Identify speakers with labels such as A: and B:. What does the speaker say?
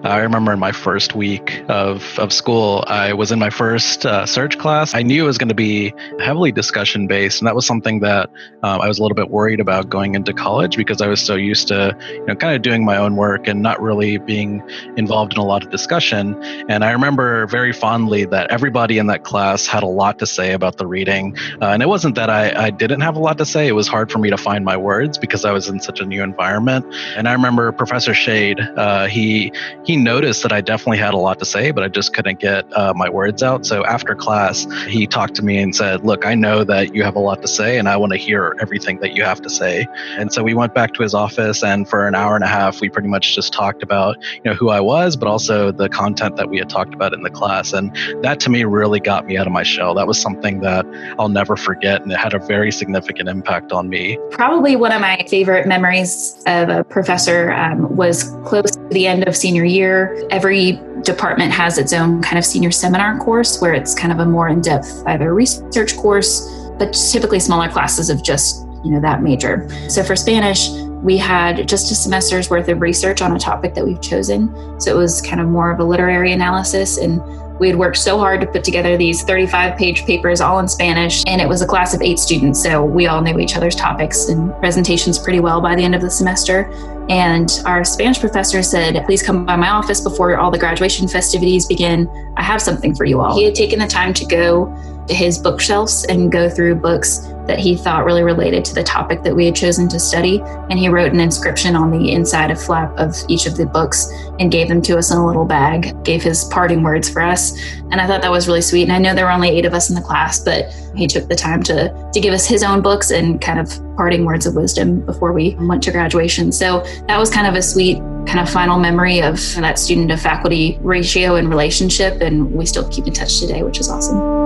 A: I remember in my first week of school, I was in my first search class. I knew it was going to be heavily discussion based, and that was something that I was a little bit worried about going into college because I was so used to, kind of doing my own work and not really being involved in a lot of discussion. And I remember very fondly that everybody in that class had a lot to say about the reading. And it wasn't that I didn't have a lot to say. It was hard for me to find my words because I was in such a new environment. And I remember Professor Shade, he noticed that I definitely had a lot to say, but I just couldn't get my words out. So after class, he talked to me and said, look, I know that you have a lot to say and I want to hear everything that you have to say. And so we went back to his office, and for an hour and a half, we pretty much just talked about, who I was, but also the content that we had talked about in the class. And that to me really got me out of my shell. That was something that I'll never forget, and it had a very significant impact on me.
B: Probably one of my favorite memories of a professor was close to the end of senior year. Every department has its own kind of senior seminar course where it's kind of a more in-depth either research course, but typically smaller classes of just, that major. So for Spanish, we had just a semester's worth of research on a topic that we've chosen. So it was kind of more of a literary analysis, and we had worked so hard to put together these 35-page papers all in Spanish, and it was a class of 8 students, so we all knew each other's topics and presentations pretty well by the end of the semester. And our Spanish professor said, please come by my office before all the graduation festivities begin. I have something for you all. He had taken the time to go to his bookshelves and go through books that he thought really related to the topic that we had chosen to study. And he wrote an inscription on the inside of flap of each of the books and gave them to us in a little bag, gave his parting words for us. And I thought that was really sweet. And I know there were only 8 of us in the class, but he took the time to give us his own books and kind of parting words of wisdom before we went to graduation. So that was kind of a sweet kind of final memory of that student to faculty ratio and relationship. And we still keep in touch today, which is awesome.